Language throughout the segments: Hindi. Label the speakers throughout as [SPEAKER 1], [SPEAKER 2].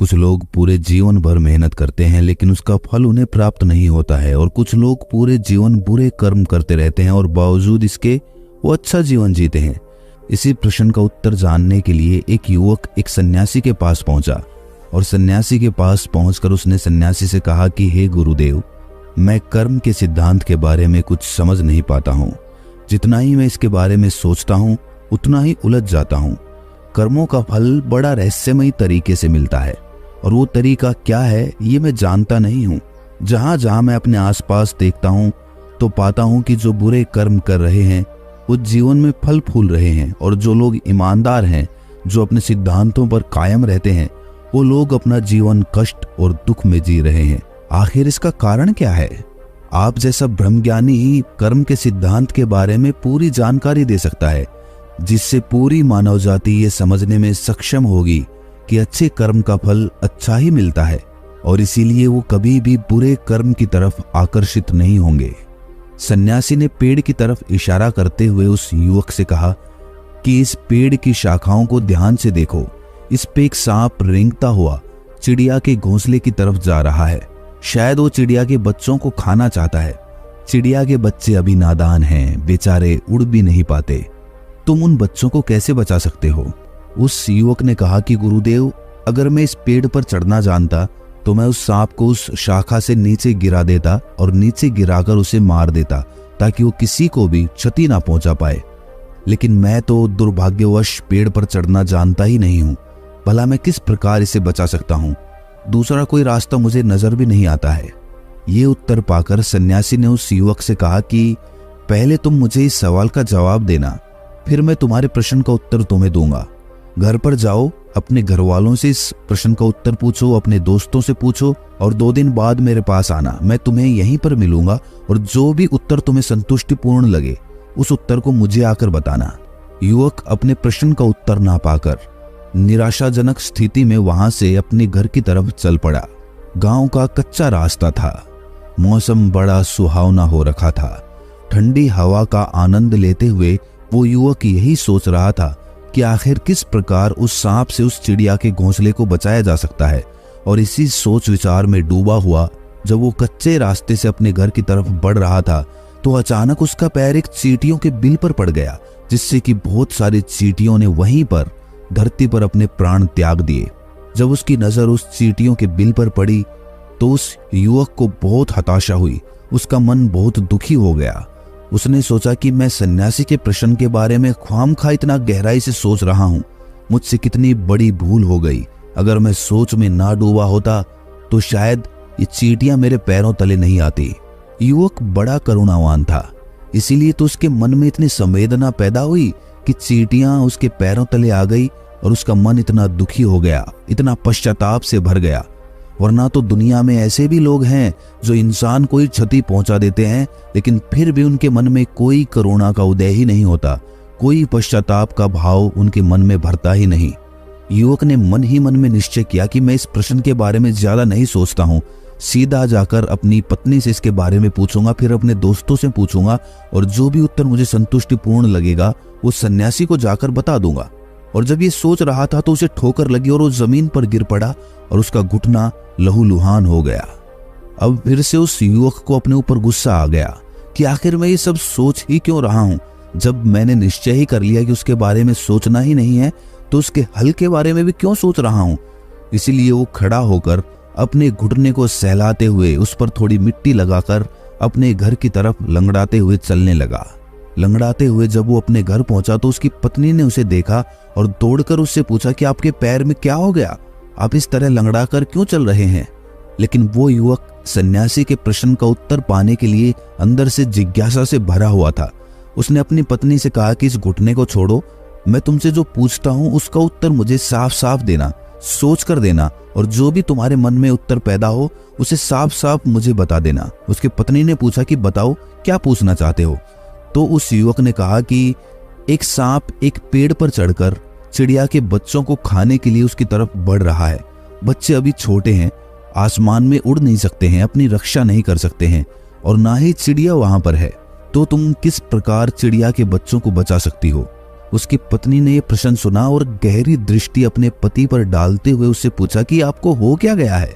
[SPEAKER 1] कुछ लोग पूरे जीवन भर मेहनत करते हैं लेकिन उसका फल उन्हें प्राप्त नहीं होता है, और कुछ लोग पूरे जीवन बुरे कर्म करते रहते हैं और बावजूद इसके वो अच्छा जीवन जीते हैं। इसी प्रश्न का उत्तर जानने के लिए एक युवक एक सन्यासी के पास पहुंचा, और सन्यासी के पास पहुंचकर उसने सन्यासी से कहा कि हे गुरुदेव, मैं कर्म के सिद्धांत के बारे में कुछ समझ नहीं पाता हूँ। जितना ही मैं इसके बारे में सोचता हूँ उतना ही उलझ जाता हूँ। कर्मों का फल बड़ा रहस्यमयी तरीके से मिलता है, और वो तरीका क्या है ये मैं जानता नहीं हूँ। जहाँ जहाँ मैं अपने आसपास देखता हूँ तो पाता हूँ कि जो बुरे कर्म कर रहे हैं वो जीवन में फल फूल रहे हैं, और जो लोग ईमानदार हैं, जो अपने सिद्धांतों पर कायम रहते हैं, वो लोग अपना जीवन कष्ट और दुख में जी रहे हैं। आखिर इसका कारण क्या है? आप जैसा ब्रह्मज्ञानी ही कर्म के सिद्धांत के बारे में पूरी जानकारी दे सकता है, जिससे पूरी मानव जाति ये समझने में सक्षम होगी कि अच्छे कर्म का फल अच्छा ही मिलता है, और इसीलिए वो कभी भी बुरे कर्म की तरफ आकर्षित नहीं होंगे। सन्यासी ने पेड़ की तरफ इशारा करते हुए उस युवक से कहा कि इस पेड़ की शाखाओं को ध्यान से देखो। इस पे एक सांप रेंगता हुआ चिड़िया के घोंसले की तरफ जा रहा है। शायद वो चिड़िया के बच्चों को खाना चाहता है। चिड़िया के बच्चे अभी नादान हैं, बेचारे उड़ भी नहीं पाते। तुम उन बच्चों को कैसे बचा सकते हो? उस युवक ने कहा कि गुरुदेव, अगर मैं इस पेड़ पर चढ़ना जानता तो मैं उस सांप को उस शाखा से नीचे गिरा देता और नीचे गिराकर उसे मार देता, ताकि वो किसी को भी क्षति ना पहुंचा पाए। लेकिन मैं तो दुर्भाग्यवश पेड़ पर चढ़ना जानता ही नहीं हूं। भला मैं किस प्रकार इसे बचा सकता हूं? दूसरा कोई रास्ता मुझे नजर भी नहीं आता है। ये उत्तर पाकर सन्यासी ने उस युवक से कहा कि पहले तुम मुझे इस सवाल का जवाब देना, फिर मैं तुम्हारे प्रश्न का उत्तर तुम्हें दूंगा। घर पर जाओ, अपने घर वालों से इस प्रश्न का उत्तर पूछो, अपने दोस्तों से पूछो, और 2 दिन बाद मेरे पास आना। मैं तुम्हें यहीं पर मिलूंगा, और जो भी उत्तर तुम्हें संतुष्टिपूर्ण लगे उस उत्तर को मुझे आकर बताना। युवक अपने प्रश्न का उत्तर ना पाकर निराशाजनक स्थिति में वहां से अपने घर की तरफ चल पड़ा। गांव का कच्चा रास्ता था। मौसम बड़ा सुहावना हो रखा था। ठंडी हवा का आनंद लेते हुए वो युवक यही सोच रहा था कि आखिर किस प्रकार उस सांप से उस चिड़िया के घोंसले को बचाया जा सकता है। और इसी सोच विचार में डूबा हुआ जब वो कच्चे रास्ते से अपने घर की तरफ बढ़ रहा था तो अचानक उसका पैर एक चींटियों के बिल पर पड़ गया, जिससे कि बहुत सारी चींटियों ने वहीं पर धरती पर अपने प्राण त्याग दिए। जब उसकी नजर उस चींटियों के बिल पर पड़ी तो उस युवक को बहुत हताशा हुई। उसका मन बहुत दुखी हो गया। उसने सोचा कि मैं सन्यासी के प्रश्न के बारे में ख्वामखा इतना गहराई से सोच रहा हूँ। मुझसे कितनी बड़ी भूल हो गई। अगर मैं सोच में ना डूबा होता तो शायद ये चींटियां मेरे पैरों तले नहीं आती। युवक बड़ा करुणावान था, इसीलिए तो उसके मन में इतनी संवेदना पैदा हुई कि चींटियां उसके पैरों तले आ गई, और उसका मन इतना दुखी हो गया, इतना पश्चाताप से भर गया। वरना तो दुनिया में ऐसे भी लोग हैं जो इंसान को ही क्षति पहुंचा देते हैं, लेकिन फिर भी उनके मन में कोई करुणा का उदय ही नहीं होता, कोई पश्चाताप का भाव उनके मन में भरता ही नहीं। युवक ने मन ही मन में निश्चय किया कि मैं इस प्रश्न के बारे में ज्यादा नहीं सोचता हूँ, सीधा जाकर अपनी पत्नी से इसके बारे में पूछूंगा, फिर अपने दोस्तों से पूछूंगा, और जो भी उत्तर मुझे संतुष्टिपूर्ण लगेगा वो सन्यासी को जाकर बता दूंगा। और जब ये सोच रहा था तो उसे ठोकर लगी और वो जमीन पर गिर पड़ा और उसका घुटना लहूलुहान हो गया। अब फिर से उस युवक को अपने ऊपर गुस्सा आ गया कि आखिर मैं ये सब सोच ही क्यों रहा हूँ। जब मैंने निश्चय ही कर लिया कि उसके बारे में सोचना ही नहीं है तो उसके हल के बारे में भी क्यों सोच रहा हूँ। इसीलिए वो खड़ा होकर अपने घुटने को सहलाते हुए उस पर थोड़ी मिट्टी लगाकर अपने घर की तरफ लंगड़ाते हुए चलने लगा। लंगड़ाते हुए जब वो अपने घर पहुंचा तो उसकी पत्नी ने उसे देखा और दौड़कर उससे पूछा कि आपके पैर में क्या हो गया, आप इस तरह लंगड़ा कर क्यों चल रहे हैं। लेकिन वो युवक सन्यासी के प्रश्न का उत्तर पाने के लिए अंदर से जिज्ञासा से भरा हुआ था। उसने अपनी पत्नी से कहा कि इस घुटने को छोड़ो, मैं तुमसे जो पूछता हूँ उसका उत्तर मुझे साफ साफ देना, सोच कर देना, और जो भी तुम्हारे मन में उत्तर पैदा हो उसे साफ साफ मुझे बता देना। उसकी पत्नी ने पूछा कि बताओ क्या पूछना चाहते हो। तो उस युवक ने कहा कि एक सांप एक पेड़ पर चढ़कर चिड़िया के बच्चों को खाने के लिए उसकी तरफ बढ़ रहा है। बच्चे अभी छोटे हैं, आसमान में उड़ नहीं सकते हैं, अपनी रक्षा नहीं कर सकते हैं, और ना ही चिड़िया वहां पर है। तो तुम किस प्रकार चिड़िया के बच्चों को बचा सकती हो? उसकी पत्नी ने यह प्रश्न सुना और गहरी दृष्टि अपने पति पर डालते हुए उससे पूछा कि आपको हो क्या गया है?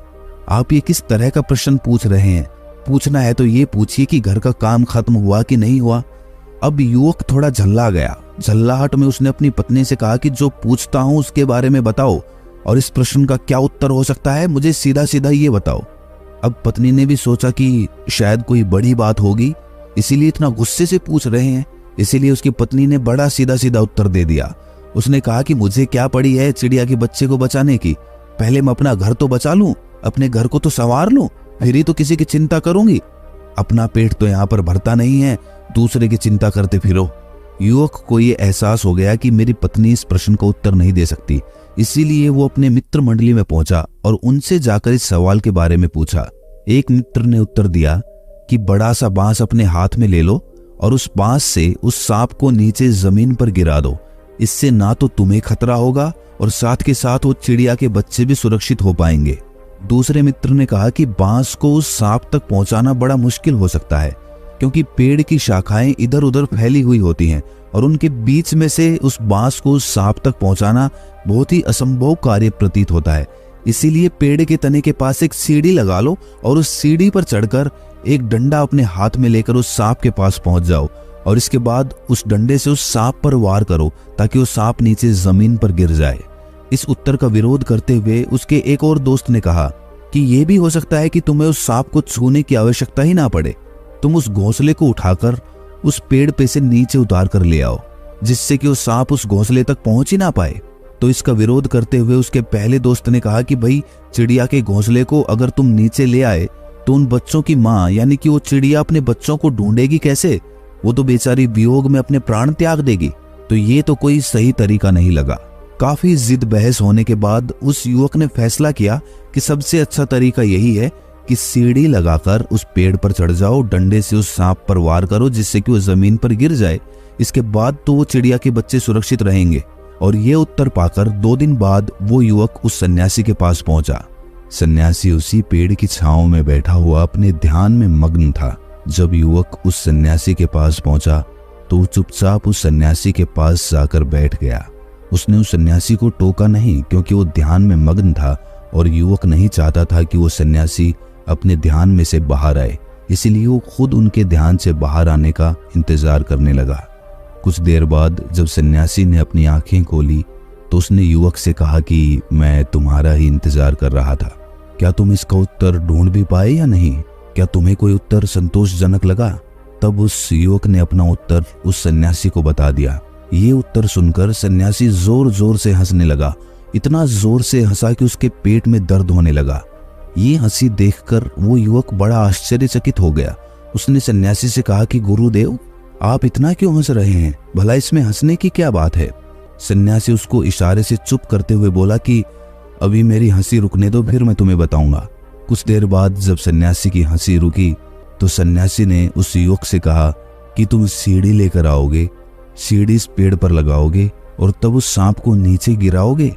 [SPEAKER 1] आप ये किस तरह का प्रश्न पूछ रहे हैं? पूछना है तो ये पूछिए कि घर का काम खत्म हुआ कि नहीं हुआ। अब युवक थोड़ा झल्ला गया। झल्लाहट में उसने अपनी पत्नी से कहा कि जो पूछता हूं उसके बारे में बताओ, और इस प्रश्न का क्या उत्तर हो सकता है, मुझे सीधा सीधा ये बताओ। अब पत्नी ने भी सोचा कि शायद कोई बड़ी बात होगी, इसीलिए इतना गुस्से से पूछ रहे हैं। इसीलिए उसकी पत्नी ने बड़ा सीधा सीधा उत्तर दे दिया। उसने कहा कि मुझे क्या पड़ी है चिड़िया के बच्चे को बचाने की, पहले मैं अपना घर तो बचा लूं, अपने घर को तो संवार लूं, फिर ही तो किसी की चिंता करूंगी। अपना पेट तो यहाँ पर भरता नहीं है, दूसरे की चिंता करते फिरो। युवक को ये एहसास हो गया कि मेरी पत्नी इस प्रश्न का उत्तर नहीं दे सकती, इसीलिए वो अपने मित्र मंडली में पहुंचा और उनसे जाकर इस सवाल के बारे में पूछा। एक मित्र ने उत्तर दिया कि बड़ा सा बांस अपने हाथ में ले लो और उस बांस से उस सांप को नीचे जमीन पर गिरा दो। इससे ना तो तुम्हें खतरा होगा और साथ के साथ वो चिड़िया के बच्चे भी सुरक्षित हो पाएंगे। दूसरे मित्र ने कहा कि बांस को उस सांप तक पहुंचाना बड़ा मुश्किल हो सकता है, क्योंकि पेड़ की शाखाएं इधर उधर फैली हुई होती हैं और उनके बीच में से उस बांस को उस सांप तक पहुंचाना बहुत ही असंभव कार्य प्रतीत होता है। इसीलिए पेड़ के तने के पास एक सीढ़ी लगा लो और उस सीढ़ी पर चढ़कर एक डंडा अपने हाथ में लेकर उस सांप के पास पहुंच जाओ और इसके बाद उस डंडे से उस सांप पर वार करो ताकि वो सांप नीचे जमीन पर गिर जाए। इस उत्तर का विरोध करते हुए उसके एक और दोस्त ने कहा कि यह भी हो सकता है कि तुम्हें उस सांप को छूने की आवश्यकता ही ना पड़े, तुम उस घोंसले को उठाकर उस पेड़ पे से नीचे उतार कर ले आओ, जिससे कि वो सांप उस घोंसले तक पहुंच ही ना पाए। तो इसका विरोध करते हुए उसके पहले दोस्त ने कहा कि भाई, चिड़िया के घोंसले को अगर तुम नीचे ले आए तो उन बच्चों की माँ यानी कि वो चिड़िया अपने बच्चों को ढूंढेगी कैसे? वो तो बेचारी वियोग में अपने प्राण त्याग देगी। तो ये तो कोई सही तरीका नहीं लगा। काफी जिद बहस होने के बाद उस युवक ने फैसला किया कि सबसे अच्छा तरीका यही है कि सीढ़ी लगाकर उस पेड़ पर चढ़ जाओ, डंडे से उस सांप पर वार करो जिससे कि वो जमीन पर गिर जाए। इसके बाद तो वो चिड़िया के बच्चे सुरक्षित रहेंगे। और ये उत्तर पाकर 2 दिन बाद वो युवक उस सन्यासी के पास पहुंचा। सन्यासी उसी पेड़ की छांव में बैठा हुआ अपने ध्यान में मग्न था। जब युवक उस सन्यासी के पास पहुंचा तो वो चुपचाप उस सन्यासी के पास जाकर बैठ गया। उसने उस सन्यासी को टोका नहीं, क्योंकि वो ध्यान में मग्न था और युवक नहीं चाहता था कि वो सन्यासी अपने ध्यान में से बाहर आए, इसीलिए वो खुद उनके ध्यान से बाहर आने का इंतजार करने लगा। कुछ देर बाद जब सन्यासी ने अपनी आंखें खोली तो उसने युवक से कहा कि मैं तुम्हारा ही इंतजार कर रहा था, क्या तुम इसका उत्तर ढूंढ भी पाए या नहीं? क्या तुम्हें कोई उत्तर संतोषजनक लगा? तब उस युवक ने अपना उत्तर उस सन्यासी को बता दिया। ये उत्तर सुनकर सन्यासी जोर जोर से हंसने लगा, इतना जोर से हंसा कि उसके पेट में दर्द होने लगा। ये हंसी देखकर वो युवक बड़ा आश्चर्यचकित हो गया। उसने सन्यासी से कहा कि गुरुदेव, आप इतना क्यों हंस रहे हैं? भला इसमें हंसने की क्या बात है? सन्यासी उसको इशारे से चुप करते हुए बोला कि अभी मेरी हंसी रुकने दो, फिर मैं तुम्हें बताऊंगा। कुछ देर बाद जब सन्यासी की हंसी रुकी तो सन्यासी ने उस युवक से कहा कि तुम सीढ़ी लेकर आओगे, सीढ़ी इस पेड़ पर लगाओगे और तब उस सांप को नीचे गिराओगे।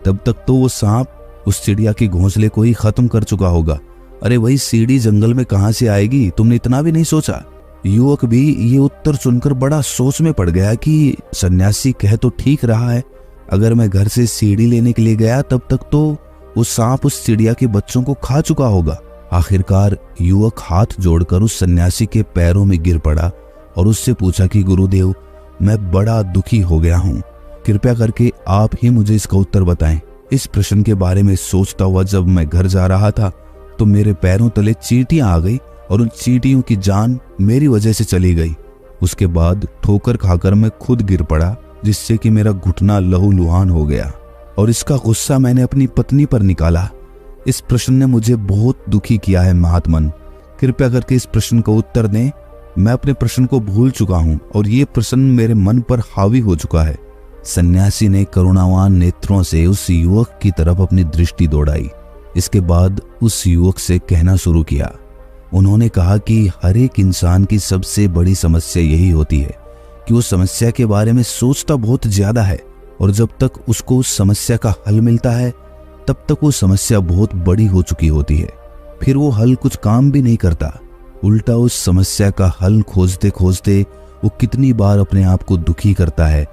[SPEAKER 1] तब तक तो वो सांप उस चिड़िया के घोंसले को ही खत्म कर चुका होगा। अरे वही सीढ़ी जंगल में कहां से आएगी? तुमने इतना भी नहीं सोचा? युवक भी ये उत्तर सुनकर बड़ा सोच में पड़ गया कि सन्यासी कह तो ठीक रहा है, अगर मैं घर से सीढ़ी लेने के लिए गया तब तक तो वो सांप उस चिड़िया के बच्चों को खा चुका होगा। आखिरकार युवक हाथ जोड़कर उस सन्यासी के पैरों में गिर पड़ा और उससे पूछा कि गुरुदेव, मैं बड़ा दुखी हो गया हूँ, कृपया करके आप ही मुझे इसका उत्तर बताएं। इस प्रश्न के बारे में सोचता हुआ जब मैं घर जा रहा था तो मेरे पैरों तले चींटियां आ गई और उन चींटियों की जान मेरी वजह से चली गई। उसके बाद ठोकर खाकर मैं खुद गिर पड़ा, जिससे कि मेरा घुटना लहूलुहान हो गया और इसका गुस्सा मैंने अपनी पत्नी पर निकाला। इस प्रश्न ने मुझे बहुत दुखी किया है महात्मन, कृपया करके इस प्रश्न का उत्तर दें। मैं अपने प्रश्न को भूल चुका हूँ और ये प्रश्न मेरे मन पर हावी हो चुका है। सन्यासी ने करुणावान नेत्रों से उस युवक की तरफ अपनी दृष्टि दौड़ाई। इसके बाद उस युवक से कहना शुरू किया। उन्होंने कहा कि हर एक इंसान की सबसे बड़ी समस्या यही होती है कि वो समस्या के बारे में सोचता बहुत ज्यादा है और जब तक उसको उस समस्या का हल मिलता है तब तक वो समस्या बहुत बड़ी हो चुकी होती है। फिर वो हल कुछ काम भी नहीं करता, उल्टा उस समस्या का हल खोजते खोजते वो कितनी बार अपने आप को दुखी करता है,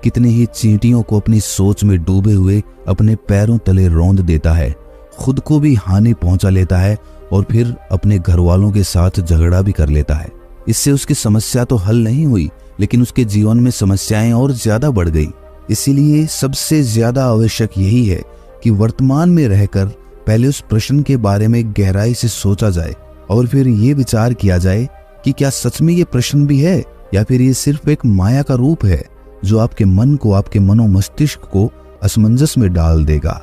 [SPEAKER 1] कितनी ही चींटियों को अपनी सोच में डूबे हुए अपने पैरों तले रौंद देता है, खुद को भी हानि पहुंचा लेता है और फिर अपने घर वालों के साथ झगड़ा भी कर लेता है। इससे उसकी समस्या तो हल नहीं हुई, लेकिन उसके जीवन में समस्याएं और ज्यादा बढ़ गई। इसीलिए सबसे ज्यादा आवश्यक यही है कि वर्तमान में रहकर पहले उस प्रश्न के बारे में गहराई से सोचा जाए और फिर ये विचार किया जाए कि क्या सच में ये प्रश्न भी है या फिर ये सिर्फ एक माया का रूप है जो आपके मन को, आपके मनोमस्तिष्क को असमंजस में डाल देगा।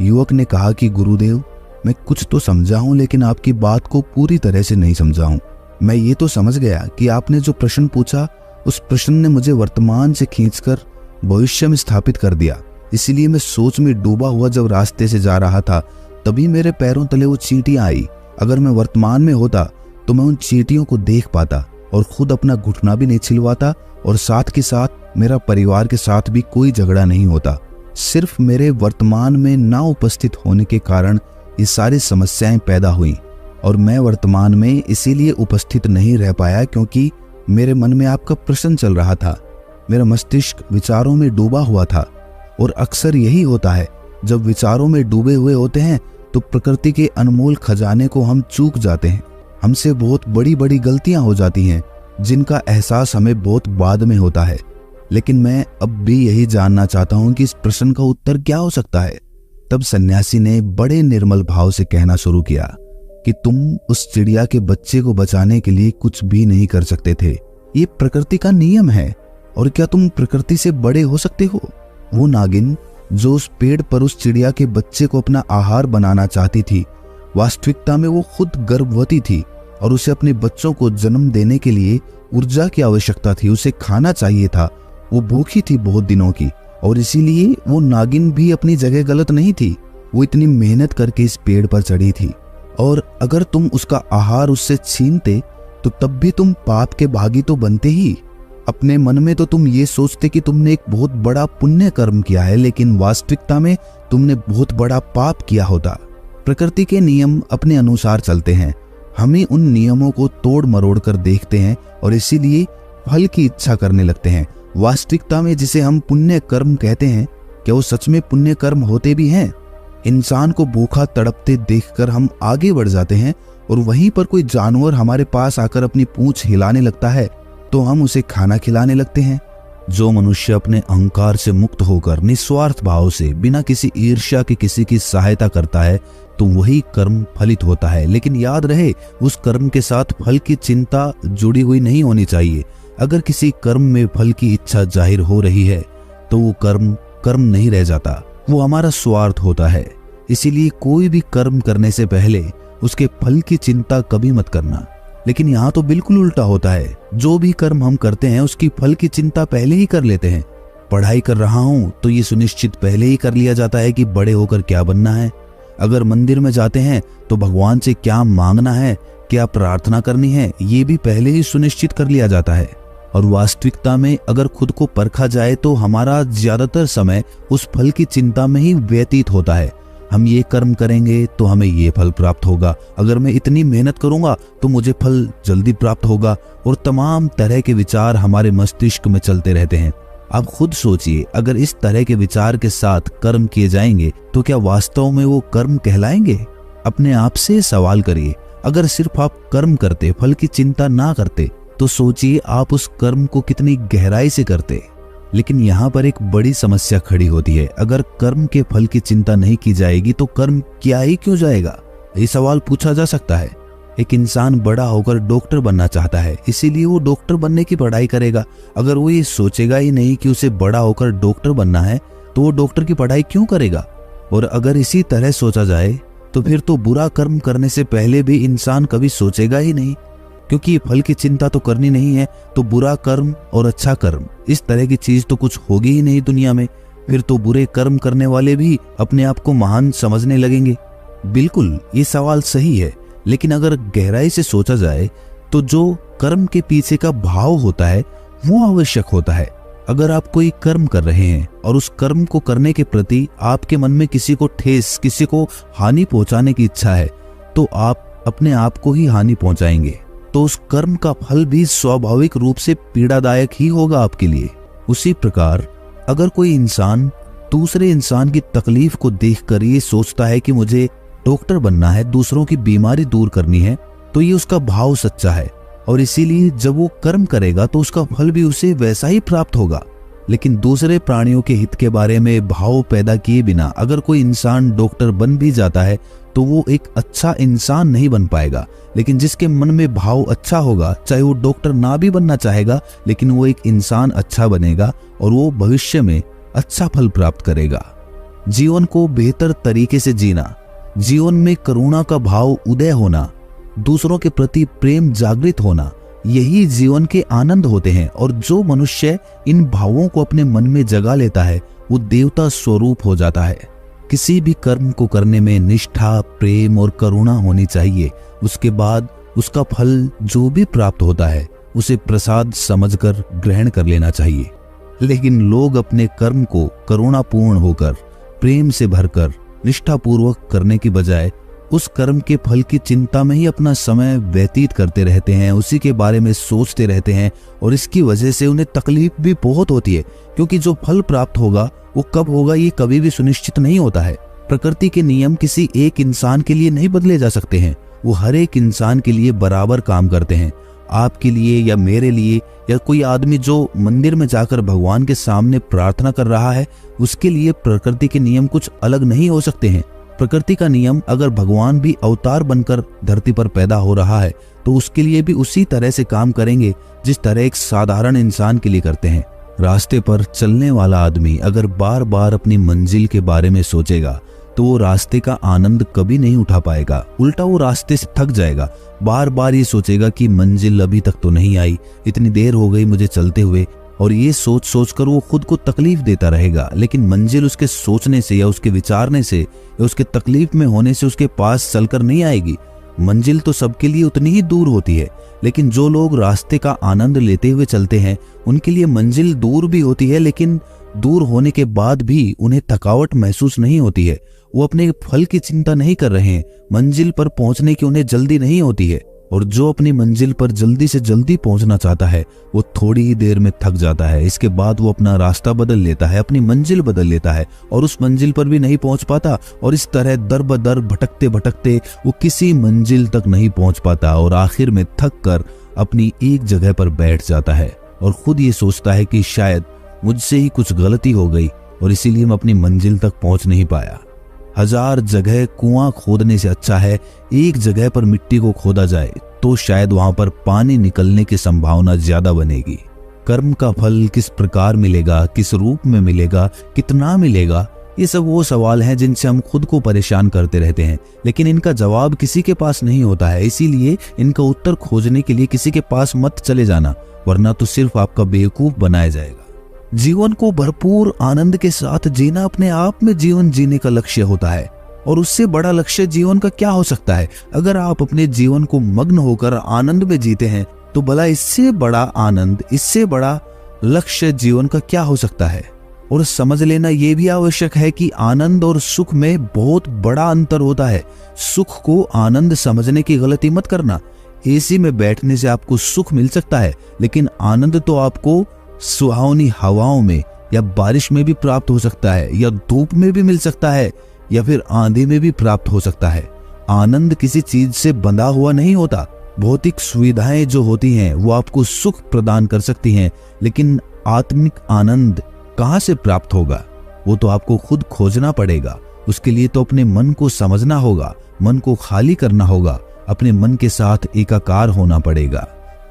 [SPEAKER 1] युवक ने कहा कि गुरुदेव, मैं कुछ तो समझा हूं, लेकिन आपकी बात को पूरी तरह से नहीं समझा हूं। मैं ये तो समझ गया कि आपने जो प्रश्न पूछा उस प्रश्न ने मुझे वर्तमान से खींचकर भविष्य में स्थापित कर दिया। इसीलिए मैं सोच में डूबा हुआ जब रास्ते से जा रहा था तभी मेरे पैरों तले वो चींटियां आई। अगर मैं वर्तमान में होता तो मैं उन चींटियों को देख पाता और खुद अपना घुटना भी नहीं छिलवाता और साथ के साथ मेरा परिवार के साथ भी कोई झगड़ा नहीं होता। सिर्फ मेरे वर्तमान में ना उपस्थित होने के कारण ये सारी समस्याएं पैदा हुई और मैं वर्तमान में इसीलिए उपस्थित नहीं रह पाया क्योंकि मेरे मन में आपका प्रश्न चल रहा था। मेरा मस्तिष्क विचारों में डूबा हुआ था और अक्सर यही होता है, जब विचारों में डूबे हुए होते हैं तो प्रकृति के अनमोल खजाने को हम चूक जाते हैं। हमसे बहुत बड़ी बड़ी गलतियां हो जाती हैं जिनका एहसास हमें बहुत बाद में होता है। लेकिन मैं अब भी यही जानना चाहता हूं कि इस प्रश्न का उत्तर क्या हो सकता है। तब सन्यासी ने बड़े निर्मल भाव से कहना शुरू किया कि तुम उस चिड़िया के बच्चे को बचाने के लिए कुछ भी नहीं कर सकते थे। ये प्रकृति का नियम है। और क्या तुम प्रकृति से बड़े हो सकते हो? वो नागिन जो उस पेड़ पर उस चिड़िया के बच्चे को अपना आहार बनाना चाहती थी, वास्तविकता में वो खुद गर्भवती थी और उसे अपने बच्चों को जन्म देने के लिए ऊर्जा की आवश्यकता थी। उसे खाना चाहिए था। वो भूखी थी बहुत दिनों की और इसीलिए वो नागिन भी अपनी जगह गलत नहीं थी। वो इतनी मेहनत करके इस पेड़ पर चढ़ी थी और अगर तुम उसका आहार उससे छीनते तो तब भी तुम पाप के भागी तो बनते ही। अपने मन में तो तुम ये सोचते कि तुमने एक बहुत बड़ा पुण्य कर्म किया है, लेकिन वास्तविकता में तुमने बहुत बड़ा पाप किया होता। प्रकृति के नियम अपने अनुसार चलते हैं। हम ही उन नियमों को तोड़ मरोड़ कर देखते हैं और इसीलिए फल की इच्छा करने लगते हैं। वास्तविकता में जिसे हम पुण्य कर्म कहते हैं, क्या वो सच में पुण्य कर्म होते भी हैं? इंसान को भूखा तड़पते देखकर हम आगे बढ़ जाते हैं और वहीं पर कोई जानवर हमारे पास आकर अपनी पूंछ हिलाने लगता है तो हम उसे खाना खिलाने लगते हैं। जो मनुष्य अपने अहंकार से मुक्त होकर निस्वार्थ भाव से बिना किसी ईर्ष्या के किसी की सहायता करता है तो वही कर्म फलित होता है। लेकिन याद रहे, उस कर्म के साथ फल की चिंता जुड़ी हुई नहीं होनी चाहिए। अगर किसी कर्म में फल की इच्छा जाहिर हो रही है तो वो कर्म नहीं रह जाता, वो हमारा स्वार्थ होता है। इसीलिए कोई भी कर्म करने से पहले उसके फल की चिंता कभी मत करना। लेकिन यहाँ तो बिल्कुल उल्टा होता है। जो भी कर्म हम करते हैं उसकी फल की चिंता पहले ही कर लेते हैं। पढ़ाई कर रहा हूँ तो ये सुनिश्चित पहले ही कर लिया जाता है कि बड़े होकर क्या बनना है। अगर मंदिर में जाते हैं तो भगवान से क्या मांगना है, क्या प्रार्थना करनी है, ये भी पहले ही सुनिश्चित कर लिया जाता है। और वास्तविकता में अगर खुद को परखा जाए तो हमारा ज्यादातर समय उस फल की चिंता में ही व्यतीत होता है। हम ये कर्म करेंगे तो हमें ये फल प्राप्त होगा, अगर मैं इतनी मेहनत करूंगा तो मुझे फल जल्दी प्राप्त होगा, और तमाम तरह के विचार हमारे मस्तिष्क में चलते रहते हैं। आप खुद सोचिए, अगर इस तरह के विचार के साथ कर्म किए जाएंगे तो क्या वास्तव में वो कर्म कहलाएंगे? अपने आप से सवाल करिए। अगर सिर्फ आप कर्म करते, फल की चिंता ना करते, तो सोचिए आप उस कर्म को कितनी गहराई से करते। लेकिन यहाँ पर एक बड़ी समस्या खड़ी होती है। अगर कर्म के फल की चिंता नहीं की जाएगी तो कर्म किया ही क्यों जाएगा? ये सवाल पूछा जा सकता है। एक इंसान बड़ा होकर डॉक्टर बनना चाहता है, इसीलिए वो डॉक्टर बनने की पढ़ाई करेगा। अगर वो ये सोचेगा ही नहीं कि उसे बड़ा होकर डॉक्टर बनना है तो वो डॉक्टर की पढ़ाई क्यों करेगा? और अगर इसी तरह सोचा जाए तो फिर तो बुरा कर्म करने से पहले भी इंसान कभी सोचेगा ही नहीं, क्योंकि फल की चिंता तो करनी नहीं है। तो बुरा कर्म और अच्छा कर्म, इस तरह की चीज तो कुछ होगी ही नहीं दुनिया में। फिर तो बुरे कर्म करने वाले भी अपने आप को महान समझने लगेंगे। बिल्कुल, ये सवाल सही है, लेकिन अगर गहराई से सोचा जाए तो जो कर्म के पीछे का भाव होता है वो आवश्यक होता है। अगर आप कोई कर्म कर रहे हैं और उस कर्म को करने के प्रति आपके मन में किसी को ठेस, किसी को हानि पहुंचाने की इच्छा है, तो आप अपने आप को ही हानि पहुंचाएंगे। तो उस कर्म का फल भी स्वाभाविक रूप से पीड़ादायक ही होगा आपके लिए। उसी प्रकार अगर कोई इंसान दूसरे इंसान की तकलीफ को देखकर ये सोचता है कि मुझे डॉक्टर बनना है, दूसरों की बीमारी दूर करनी है, तो ये उसका भाव सच्चा है और इसीलिए जब वो कर्म करेगा तो उसका फल भी उसे वैसा ही प्राप्त होगा। लेकिन दूसरे प्राणियों के हित के बारे में भाव पैदा किए बिना अगर कोई इंसान डॉक्टर बन भी जाता है तो वो एक अच्छा इंसान नहीं बन पाएगा। लेकिन जिसके मन में भाव अच्छा होगा, चाहे वो डॉक्टर ना भी बनना चाहेगा, लेकिन वो एक इंसान अच्छा बनेगा और वो भविष्य में अच्छा फल प्राप्त करेगा। जीवन को बेहतर तरीके से जीना, जीवन में करुणा का भाव उदय होना, दूसरों के प्रति प्रेम जागृत होना, यही जीवन के आनंद होते हैं। और जो मनुष्य इन भावों को अपने मन में जगा लेता है वो देवता स्वरूप हो जाता है। किसी भी कर्म को करने में निष्ठा, प्रेम और करुणा होनी चाहिए। उसके बाद उसका फल जो भी प्राप्त होता है उसे प्रसाद समझकर ग्रहण कर लेना चाहिए। लेकिन लोग अपने कर्म को करुणापूर्ण होकर, प्रेम से भरकर, निष्ठापूर्वक करने की बजाय उस कर्म के फल की चिंता में ही अपना समय व्यतीत करते रहते हैं, उसी के बारे में सोचते रहते हैं और इसकी वजह से उन्हें तकलीफ भी बहुत होती है, क्योंकि जो फल प्राप्त होगा वो कब होगा ये कभी भी सुनिश्चित नहीं होता है। प्रकृति के नियम किसी एक इंसान के लिए नहीं बदले जा सकते हैं, वो हर एक इंसान के लिए बराबर काम करते हैं। आपके लिए या मेरे लिए या कोई आदमी जो मंदिर में जाकर भगवान के सामने प्रार्थना कर रहा है, उसके लिए प्रकृति के नियम कुछ अलग नहीं हो सकते हैं। प्रकृति का नियम, अगर भगवान भी अवतार बनकर धरती पर पैदा हो रहा है तो उसके लिए भी उसी तरह से काम करेंगे जिस तरह एक साधारण इंसान के लिए करते हैं। रास्ते पर चलने वाला आदमी अगर बार बार अपनी मंजिल के बारे में सोचेगा तो वो रास्ते का आनंद कभी नहीं उठा पाएगा, उल्टा वो रास्ते से थक जाएगा। बार बार ये सोचेगा कि मंजिल अभी तक तो नहीं आई, इतनी देर हो गई मुझे चलते हुए, और ये सोच सोच कर वो खुद को तकलीफ देता रहेगा। लेकिन मंजिल उसके सोचने से या उसके विचारने से या उसके तकलीफ में होने से उसके पास चलकर नहीं आएगी। मंजिल तो सबके लिए उतनी ही दूर होती है, लेकिन जो लोग रास्ते का आनंद लेते हुए चलते हैं उनके लिए मंजिल दूर भी होती है, लेकिन दूर होने के बाद भी उन्हें थकावट महसूस नहीं होती है। वो अपने फल की चिंता नहीं कर रहे हैं, मंजिल पर पहुंचने की उन्हें जल्दी नहीं होती है। और जो अपनी मंजिल पर जल्दी से जल्दी पहुंचना चाहता है वो थोड़ी ही देर में थक जाता है। इसके बाद वो अपना रास्ता बदल लेता है, अपनी मंजिल बदल लेता है और उस मंजिल पर भी नहीं पहुंच पाता, और इस तरह दर बदर भटकते भटकते वो किसी मंजिल तक नहीं पहुंच पाता और आखिर में थक कर अपनी एक जगह पर बैठ जाता है और खुद ये सोचता है कि शायद मुझसे ही कुछ गलती हो गई और इसीलिए मैं अपनी मंजिल तक पहुंच नहीं पाया। 1000 जगह कुआं खोदने से अच्छा है एक जगह पर मिट्टी को खोदा जाए, तो शायद वहां पर पानी निकलने की संभावना ज्यादा बनेगी। कर्म का फल किस प्रकार मिलेगा, किस रूप में मिलेगा, कितना मिलेगा, ये सब वो सवाल हैं जिनसे हम खुद को परेशान करते रहते हैं, लेकिन इनका जवाब किसी के पास नहीं होता है। इसीलिए इनका उत्तर खोजने के लिए किसी के पास मत चले जाना, वरना तो सिर्फ आपका बेवकूफ बनाया जाएगा। जीवन को भरपूर आनंद के साथ जीना अपने आप में जीवन जीने का लक्ष्य होता है, और उससे बड़ा लक्ष्य जीवन का क्या हो सकता है। अगर आप अपने जीवन को मग्न होकर आनंद में जीते हैं तो भला इससे बड़ा आनंद, इससे बड़ा लक्ष्य जीवन का क्या हो सकता है। और समझ लेना यह भी आवश्यक है कि आनंद और सुख में बहुत बड़ा अंतर होता है। सुख को आनंद समझने की गलती मत करना। एसी में बैठने से आपको सुख मिल सकता है, लेकिन आनंद तो आपको सुहावनी हवाओं में या बारिश में भी प्राप्त हो सकता है, या धूप में भी मिल सकता है, या फिर आंधी में भी प्राप्त हो सकता है। आनंद किसी चीज से बंधा हुआ नहीं होता। भौतिक सुविधाएं जो होती हैं वो आपको सुख प्रदान कर सकती हैं, लेकिन आत्मिक आनंद कहां से प्राप्त होगा वो तो आपको खुद खोजना पड़ेगा। उसके लिए तो अपने मन को समझना होगा, मन को खाली करना होगा, अपने मन के साथ एकाकार होना पड़ेगा।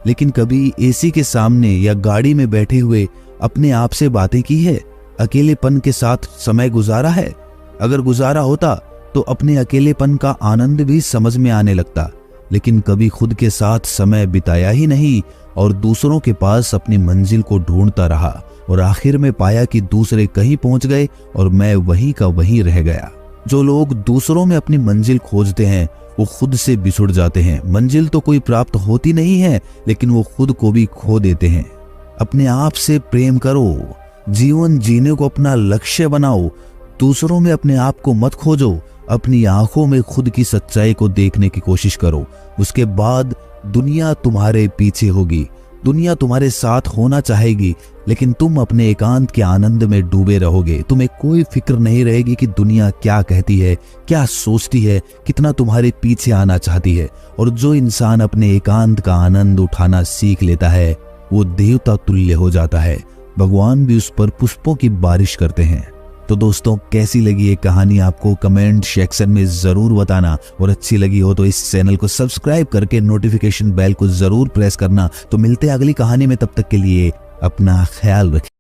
[SPEAKER 1] लेकिन कभी एसी के सामने या गाड़ी में बैठे हुए अपने आप से बातें की है, अकेलेपन के साथ समय गुजारा है? अगर गुजारा होता तो अपने अकेलेपन का आनंद भी समझ में आने लगता, लेकिन कभी खुद के साथ समय बिताया ही नहीं और दूसरों के पास अपनी मंजिल को ढूंढता रहा, और आखिर में पाया कि दूसरे कहीं पहुंच गए और मैं वहीं का वहीं रह गया। जो लोग दूसरों में अपनी मंजिल खोजते हैं वो खुद से बिछुड़ जाते हैं। मंजिल तो कोई प्राप्त होती नहीं है, लेकिन वो खुद को भी खो देते हैं। अपने आप से प्रेम करो, जीवन जीने को अपना लक्ष्य बनाओ, दूसरों में अपने आप को मत खोजो, अपनी आंखों में खुद की सच्चाई को देखने की कोशिश करो। उसके बाद दुनिया तुम्हारे पीछे होगी, दुनिया तुम्हारे साथ होना चाहेगी, लेकिन तुम अपने एकांत के आनंद में डूबे रहोगे। तुम्हें कोई फिक्र नहीं रहेगी कि दुनिया क्या कहती है, क्या सोचती है, कितना तुम्हारे पीछे आना चाहती है। और जो इंसान अपने एकांत का आनंद उठाना सीख लेता है वो देवता तुल्य हो जाता है। भगवान भी उस पर पुष्पों की बारिश करते हैं। तो दोस्तों, कैसी लगी ये कहानी आपको कमेंट सेक्शन में जरूर बताना, और अच्छी लगी हो तो इस चैनल को सब्सक्राइब करके नोटिफिकेशन बेल को जरूर प्रेस करना। तो मिलते हैं अगली कहानी में, तब तक के लिए अपना ख्याल रखें।